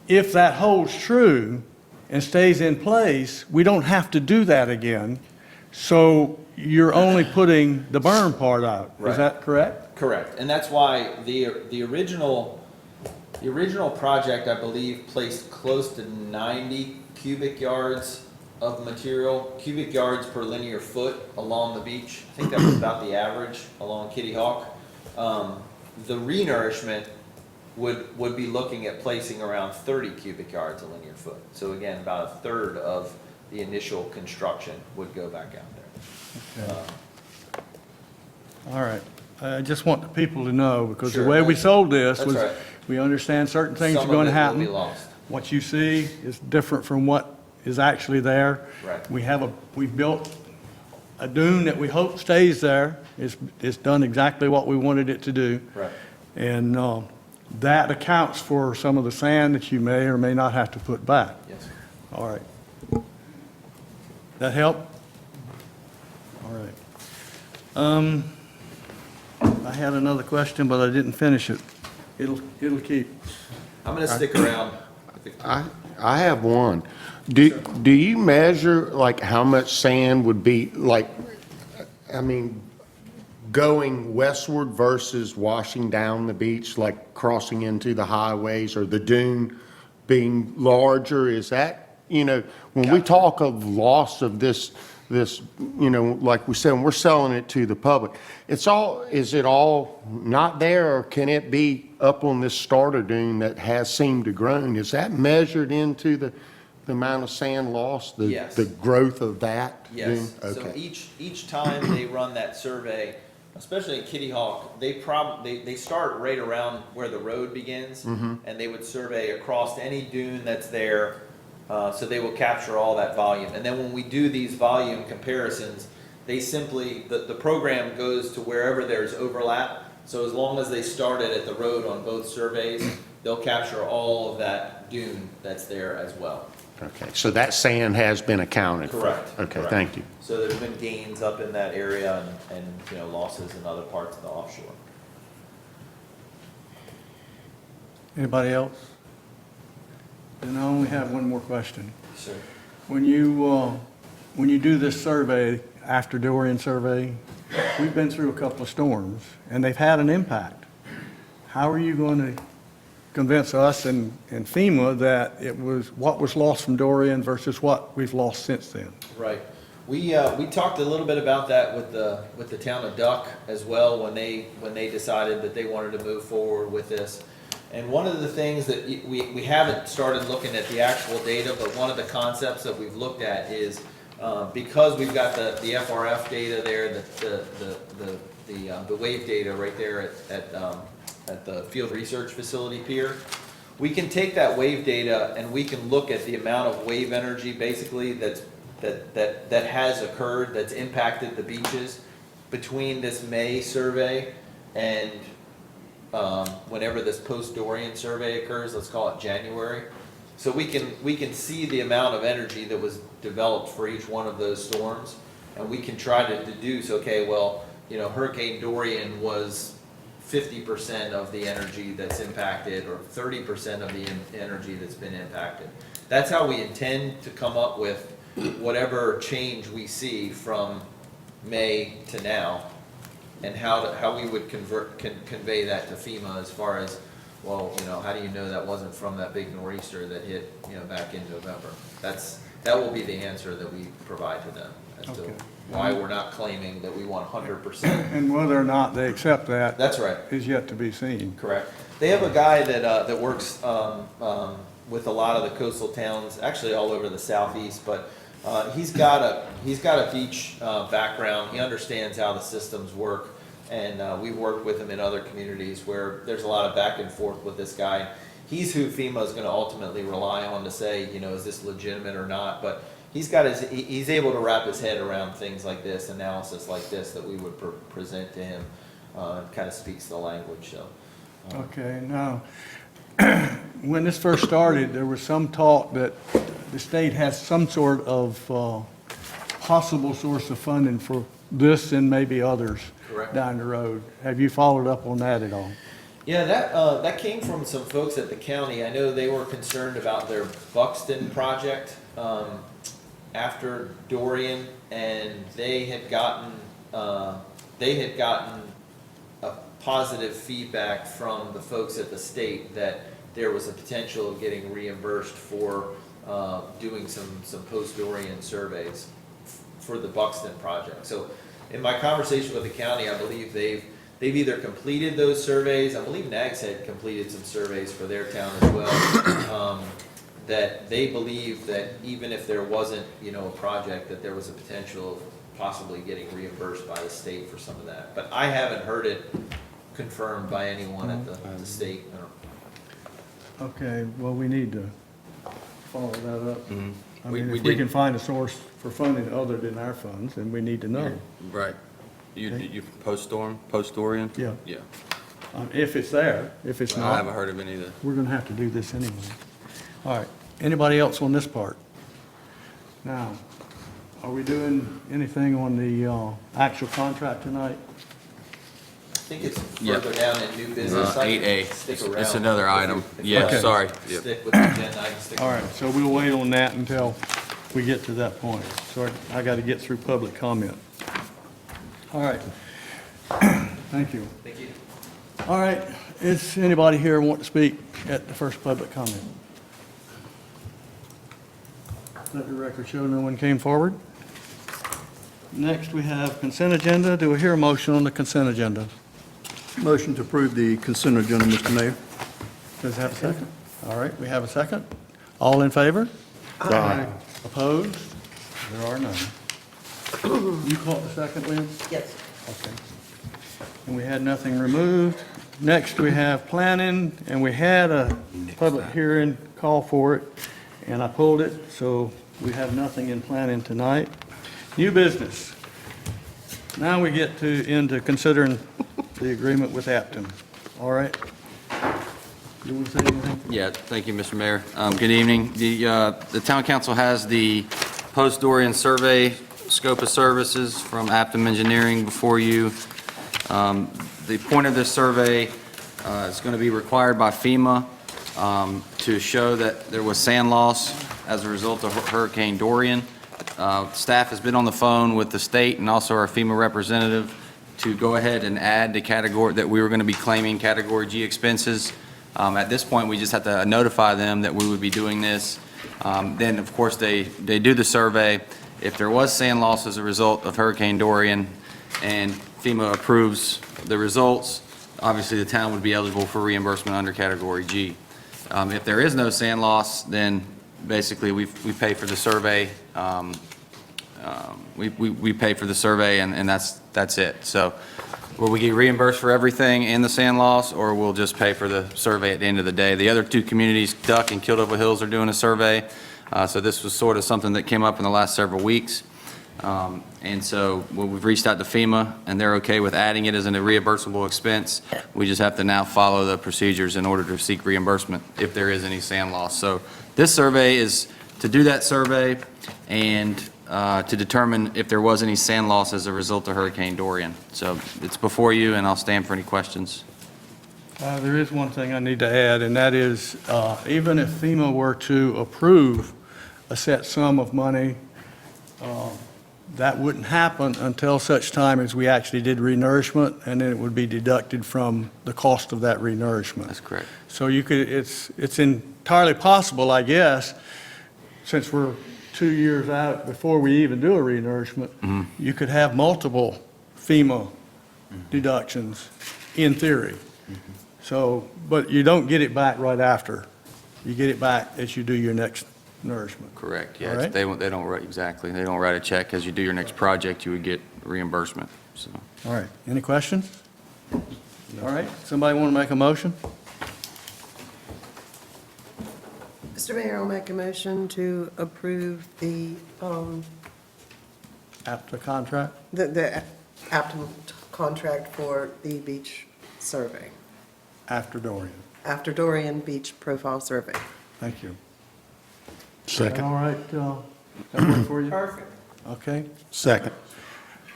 if that holds true and stays in place, we don't have to do that again. So you're only putting the berm part out. Right. Is that correct? Correct, and that's why the original project, I believe, placed close to 90 cubic yards of material, cubic yards per linear foot along the beach. I think that was about the average along Kitty Hawk. The renourishment would be looking at placing around 30 cubic yards a linear foot. So again, about a third of the initial construction would go back out there. All right. I just want the people to know, because the Sure. way we sold this That's was, right. we understand certain things are Some going of to it will be happen. lost. What you see is different from what is actually there. Right. We've built a dune that we hope stays there. It's done exactly what we wanted it to do. Right. And that accounts for some of the sand that you may or may not have to put back. Yes. All right. That help? All right. I had another question, but I didn't finish it. It'll keep. I'm gonna stick around. I have one. Do you measure like how much sand would be like, I mean, going westward versus washing down the beach, like crossing into the highways or the dune being larger? Is that, when we talk of loss of this, like we said, when we're selling it to the public, is it all not there, or can it be up on this starter dune that has seemed to grow? Is that measured into the amount of sand lost, Yes. the growth of that dune? Yes, so Okay. each time they run that survey, especially in Kitty Hawk, they start right around where the road begins, and they would survey across any dune that's there, so they will capture all that volume. And then when we do these volume comparisons, they simply, the program goes to wherever there's overlap. So as long as they started at the road on both surveys, they'll capture all of that dune that's there as well. Okay, so that sand has been accounted for? Correct. Okay, correct. thank you. So there's been gains up in that area and losses in other parts of the offshore. Anybody else? Then I only have one more question. Sure. When you do this survey, after Dorian survey, we've been through a couple of storms, and they've had an impact. How are you going to convince us and FEMA that it was what was lost from Dorian versus what we've lost since then? Right. We talked a little bit about that with the town of Duck as well when they decided that they wanted to move forward with this. And one of the things that we haven't started looking at the actual data, but one of the concepts that we've looked at is because we've got the FRF data there, the wave data right there at the Field Research Facility Pier, we can take that wave data and we can look at the amount of wave energy basically that has occurred, that's impacted the beaches between this May survey and whenever this post-Dorian survey occurs, let's call it January. So we can see the amount of energy that was developed for each one of those storms, and we can try to deduce, okay, well, Hurricane Dorian was 50% of the energy that's impacted, or 30% of the energy that's been impacted. That's how we intend to come up with whatever change we see from May to now, and how we would convey that to FEMA as far as, well, how do you know that wasn't from that big nor'easter that hit, back in November? That will be the answer that we provide to them as to Okay. why we're not claiming that we want 100%. And whether or not they accept that That's right. is yet to be seen. Correct. They have a guy that works with a lot of the coastal towns, actually all over the southeast, but he's got a beach background. He understands how the systems work, And we've worked with him in other communities where there's a lot of back and forth with this guy. He's who FEMA is going to ultimately rely on to say, is this legitimate or not? But he's able to wrap his head around things like this, analysis like this, that we would present to him. Kind of speaks the language, so. Okay, now, when this first started, there was some talk that the state has some sort of possible source of funding for this and maybe others Correct. down the road. Have you followed up on that at all? Yeah, that came from some folks at the county. I know they were concerned about their Buxton project after Dorian, and they had gotten a positive feedback from the folks at the state that there was a potential of getting reimbursed for doing some post-Dorian surveys for the Buxton project. So in my conversation with the county, I believe they've either completed those surveys, I believe Nags Head completed some surveys for their town as well, that they believe that even if there wasn't, a project, that there was a potential of possibly getting reimbursed by the state for some of that. But I haven't heard it confirmed by anyone at the state. Okay, well, we need to follow that up. Mhm. I We- mean, we if we did- can find a source for funding other than our funds, then we need to know. Right. You post-Dorian? Yeah. Yeah. If it's there. If it's I not, haven't heard of it either. we're gonna have to do this anyway. All right, anybody else on this part? Now, are we doing anything on the actual contract tonight? I think it's Yeah. further down in new business. I can 8A. stick It's around another if item. if Yeah, Okay. sorry. Yep. Stick with the agenda, I can stick All around. right, so we'll wait on that until we get to that point. So I got to get through public comment. All right. Thank you. Thank you. All right, is anybody here want to speak at the first public comment? Let the record show no one came forward. Next, we have consent agenda. Do we hear a motion on the consent agenda? Motion to approve the consent agenda, Mr. Mayor. Does it have a second? All right, we have a second. All in favor? Aye. Opposed? There are none. You caught the second, Lynn? Yes. Okay. And we had nothing removed. Next, we have planning, and we had a public hearing call for it, and I pulled it, so we have nothing in planning tonight. New business. Now we get into considering the agreement with Aptum. All right? You want to say anything? Yeah, thank you, Mr. Mayor. Good evening. The town council has the post-Dorian survey scope of services from Aptum Engineering before you. The point of this survey is going to be required by FEMA to show that there was sand loss as a result of Hurricane Dorian. Staff has been on the phone with the state and also our FEMA representative to go ahead and add the category that we were going to be claiming Category G expenses. At this point, we just have to notify them that we would be doing this. Then, of course, they do the survey. If there was sand loss as a result of Hurricane Dorian and FEMA approves the results, obviously the town would be eligible for reimbursement under Category G. If there is no sand loss, then basically we pay for the survey. We pay for the survey and that's it. So will we get reimbursed for everything in the sand loss, or we'll just pay for the survey at the end of the day? The other two communities, Duck and Kildover Hills, are doing a survey. So this was sort of something that came up in the last several weeks. And so we've reached out to FEMA, and they're okay with adding it as a reimbursable expense. We just have to now follow the procedures in order to seek reimbursement if there is any sand loss. So this survey is to do that survey and to determine if there was any sand loss as a result of Hurricane Dorian. So it's before you, and I'll stand for any questions. There is one thing I need to add, and that is, even if FEMA were to approve a set sum of money, that wouldn't happen until such time as we actually did renourishment, and then it would be deducted from the cost of that renourishment. That's correct. So you could, it's entirely possible, I guess, since we're 2 years out before we even do a renourishment, you could have multiple FEMA deductions in theory. So, but you don't get it back right after. You get it back as you do your next nourishment. Correct, All yeah. right. They don't write, exactly. They don't write a check. As you do your next project, you would get reimbursement, so. All right, any questions? All right, somebody want to make a motion? Mr. Mayor, I'll make a motion to approve the After contract? Aptum contract for the beach survey, After Dorian. after Dorian Beach Profile Survey. Thank you. Second. All right, that work for you? Perfect. Okay, Second.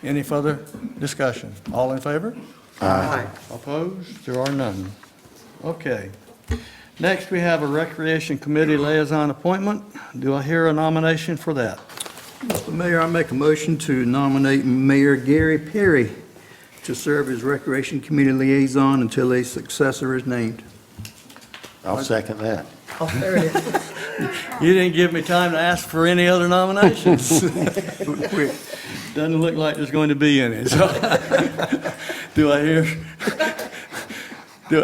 any further discussion? All in favor? Aye. Opposed? There are none. Okay. Next, we have a Recreation Committee liaison appointment. Do I hear a nomination for that? Mr. Mayor, I make a motion to nominate Mayor Gary Perry to serve as Recreation Committee liaison until a successor is named. I'll second that. Oh, there it is. You didn't give me time to ask for any other nominations. Doesn't look like there's going to be any, so. Do I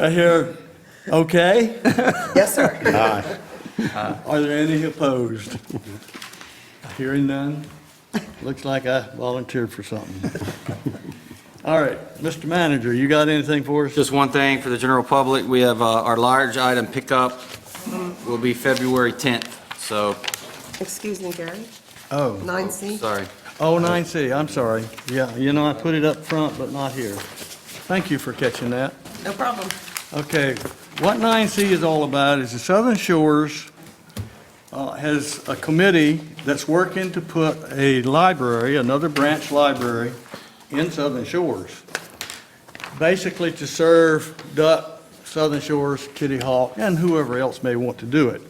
hear, okay? Yes, sir. Are there any opposed? Hearing none? Looks like I volunteered for something. All right, Mr. Manager, you got anything for us? Just one thing for the general public, we have our large item pickup will be February 10th, so, Excuse me, Gary. Oh, 9C? sorry. oh, 9C, I'm sorry. Yeah, you know, I put it up front, but not here. Thank you for catching that. No problem. Okay, what 9C is all about is the Southern Shores has a committee that's working to put a library, another branch library, in Southern Shores, basically to serve Duck, Southern Shores, Kitty Hawk, and whoever else may want to do it.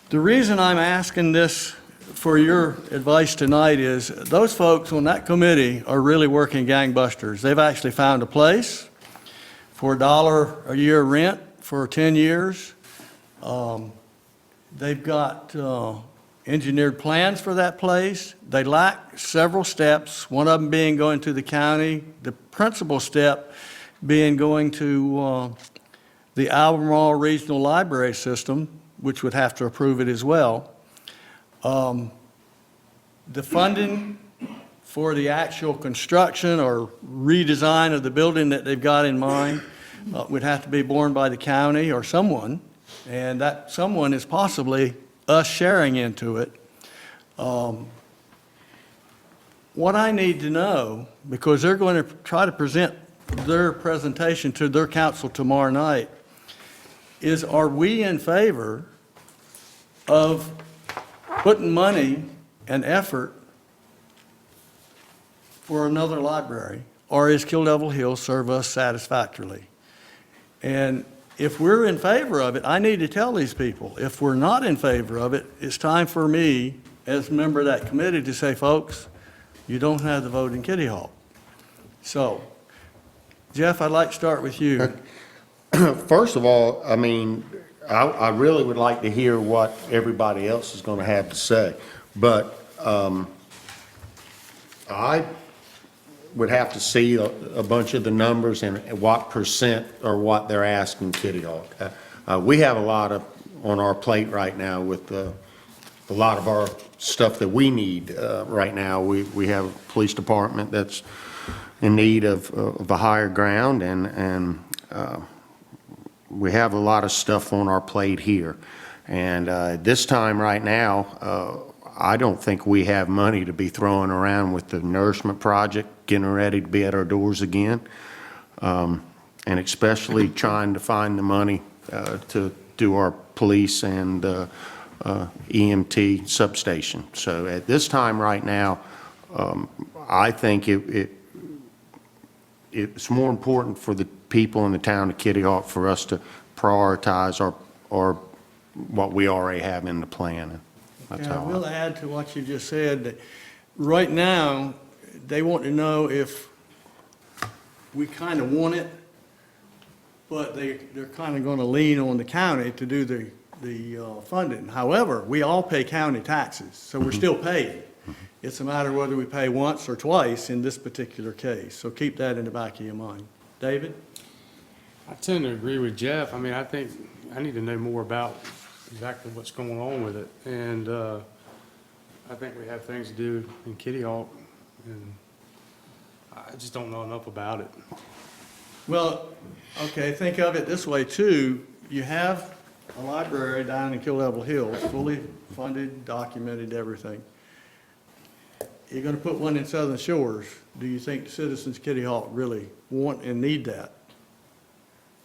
The reason I'm asking this for your advice tonight is those folks on that committee are really working gangbusters. They've actually found a place for $1 a year rent for 10 years. They've got engineered plans for that place. They lack several steps, one of them being going to the county, the principal step being going to the Albemarle Regional Library System, which would have to approve it as well. The funding for the actual construction or redesign of the building that they've got in mind would have to be borne by the county or someone, and that someone is possibly us sharing into it. What I need to know, because they're going to try to present their presentation to their council tomorrow night, is are we in favor of putting money and effort for another library, or is Kill Devil Hill serve us satisfactorily? And if we're in favor of it, I need to tell these people. If we're not in favor of it, it's time for me, as a member of that committee, to say, folks, you don't have the vote in Kitty Hawk. So, Jeff, I'd like to start with you. First of all, I mean, I really would like to hear what everybody else is going to have to say. But I would have to see a bunch of the numbers and what percent or what they're asking Kitty Hawk. We have a lot on our plate right now with a lot of our stuff that we need right now. We have a police department that's in need of a higher ground, and we have a lot of stuff on our plate here. And this time right now, I don't think we have money to be throwing around with the nourishment project, getting ready to be at our doors again, and especially trying to find the money to do our police and EMT substation. So at this time right now, I think it's more important for the people in the town of Kitty Hawk for us to prioritize our what we already have in the plan. That's Yeah, I how will add to what you just said, that right now, they want to know if we kind of want it, but they're kind of going to lean on the county to do the funding. However, we all pay county taxes, so we're still paying. It's a matter of whether we pay once or twice in this particular case, so keep that in the back of your mind. David? I tend to agree with Jeff. I mean, I think I need to know more about exactly what's going on with it. And I think we have things to do in Kitty Hawk, and I just don't know enough about it. Well, okay, think of it this way too. You have a library down in Kill Devil Hills, fully funded, documented, everything. You're gonna put one in Southern Shores. Do you think citizens Kitty Hawk really want and need that?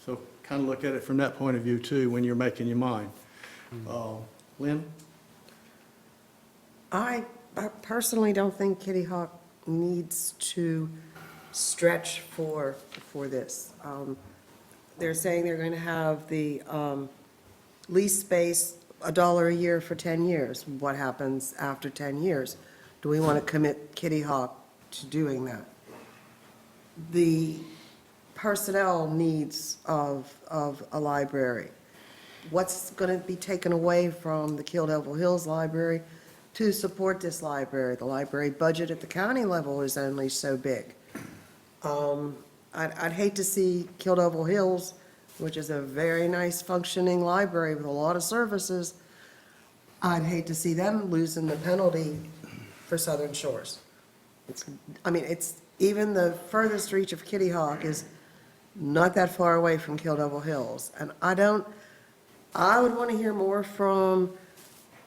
So kind of look at it from that point of view too, when you're making your mind. Lynn? I personally don't think Kitty Hawk needs to stretch for this. They're saying they're going to have the lease space $1 a year for 10 years. What happens after 10 years? Do we want to commit Kitty Hawk to doing that? The personnel needs of a library. What's going to be taken away from the Kill Devil Hills Library to support this library? The library budget at the county level is only so big. I'd hate to see Kill Devil Hills, which is a very nice functioning library with a lot of services, I'd hate to see them losing the penalty for Southern Shores. It's, even the furthest reach of Kitty Hawk is not that far away from Kill Devil Hills. And I would want to hear more from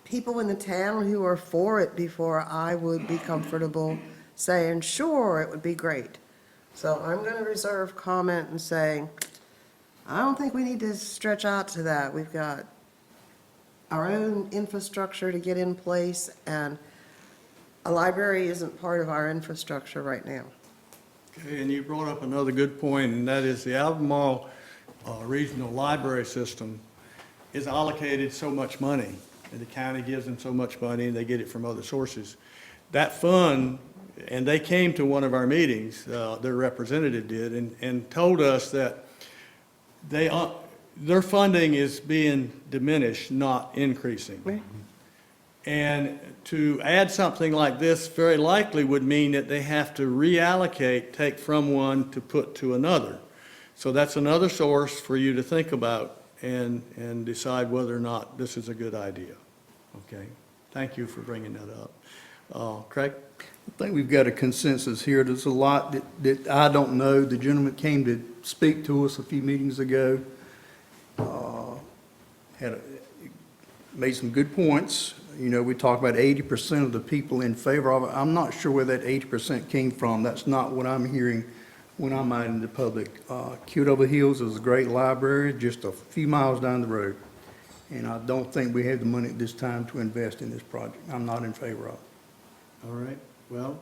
people in the town who are for it before I would be comfortable saying, sure, it would be great. So I'm going to reserve comment and saying, I don't think we need to stretch out to that. We've got our own infrastructure to get in place, and a library isn't part of our infrastructure right now. Okay, and you brought up another good point, and that is the Albemarle Regional Library System is allocated so much money, and the county gives them so much money, and they get it from other sources. That fund, and they came to one of our meetings, their representative did, and told us that their funding is being diminished, not increasing. Right. And to add something like this very likely would mean that they have to reallocate, take from one to put to another. So that's another source for you to think about and decide whether or not this is a good idea. Okay? Thank you for bringing that up. Craig? I think we've got a consensus here. There's a lot that I don't know. The gentleman came to speak to us a few meetings ago. Made some good points. You know, we talk about 80% of the people in favor of it. I'm not sure where that 80% came from. That's not what I'm hearing when I'm out in the public. Kill Devil Hills is a great library, just a few miles down the road. And I don't think we have the money at this time to invest in this project. I'm not in favor of it. All right, well,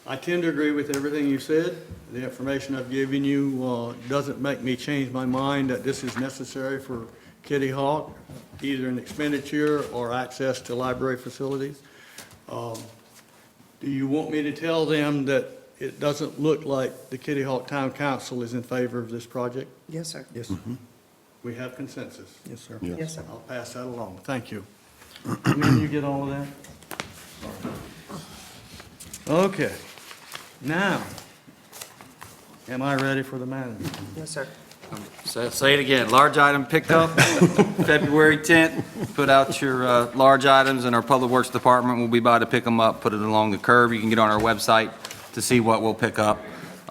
I tend to agree with everything you said. The information I've given you doesn't make me change my mind that this is necessary for Kitty Hawk, either an expenditure or access to library facilities. Do you want me to tell them that it doesn't look like the Kitty Hawk Town Council is in favor of this project? Yes, sir. Yes, We have consensus. yes, sir. Yes, sir. I'll pass that along. Thank you. When you get all of that? Okay. Now, am I ready for the manager? Yes, sir. Say it again, large item pickup, February 10th. Put out your large items, and our Public Works Department will be by to pick them up, put it along the curb. You can get on our website to see what we'll pick up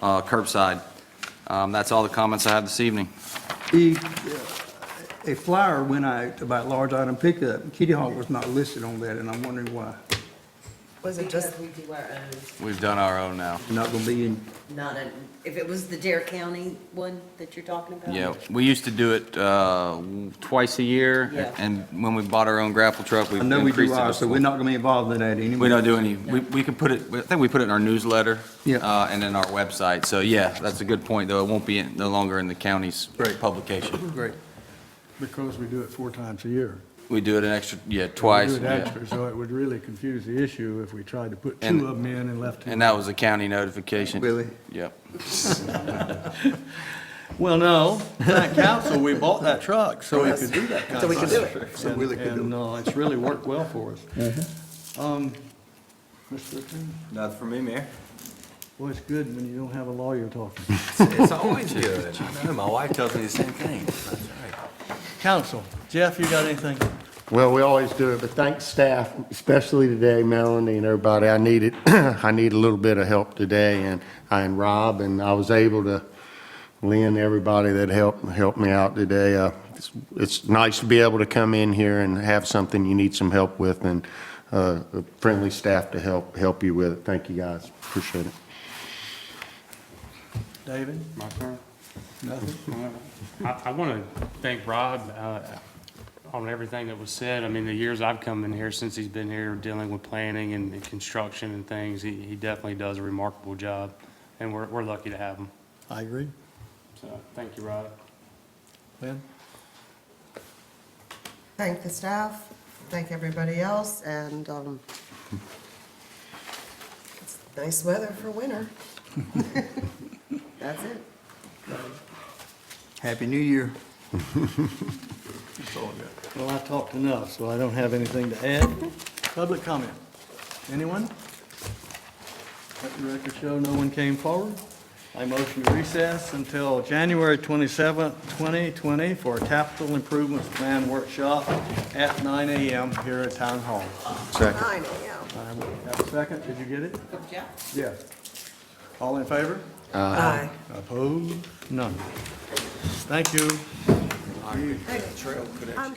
curbside. That's all the comments I have this evening. A flyer went out about large item pickup. Kitty Hawk was not listed on that, and I'm wondering why. Was it just, Because we do our own, We've done our own now. Not going to be in, not a, if it was the Dare County one that you're talking about? Yeah, we used to do it twice a year, Yeah. and when we bought our own grapple truck, we I know we increased do it. ours, so we're not going to be involved in that anymore. We don't do any, we can put it, I think we put it in our newsletter. Yeah. And then our website. So yeah, that's a good point, though. It won't be no longer in the county's Great. publication. Great. Because we do it 4 times a year. We do it an extra, twice. We do it yeah. extra, so it would really confuse the issue if we tried to put And- 2 of them in and left 2. And that was a county notification. Really? Yep. Well, no, thank council, we bought that truck so we could do that kind of so we could do stuff. it. So Willie could do it. And it's really worked well for us. Mr. Attorney? Nothing for me, Mayor. Boy, it's good when you don't have a lawyer talking. It's always good. I know, my wife tells me the same thing. That's right. Council, Jeff, you got anything? Well, we always do it, but thanks staff, especially today, Melanie and everybody. I needed, I need a little bit of help today, and Rob, and I was able to lend everybody that helped me out today. It's nice to be able to come in here and have something you need some help with, and a friendly staff to help you with it. Thank you, guys. Appreciate it. David? My turn. Nothing? I want to thank Rob on everything that was said. I mean, the years I've come in here, since he's been here dealing with planning and construction and things, he definitely does a remarkable job, and we're lucky to have him. I agree. So, thank you, Rob. Lynn? Thank the staff, thank everybody else, and it's nice weather for winter. That's it. Happy New Year. Well, I talked enough, so I don't have anything to add. Public comment. Anyone? Let the record show no one came forward. I motion to recess until January 27th, 2020 for a capital improvements plan workshop at 9 a.m. here at Town Hall. Second. 9 a.m. I have a second. Did you get it? Yeah. Yes. All in favor? Aye. Opposed? None. Thank you. I'm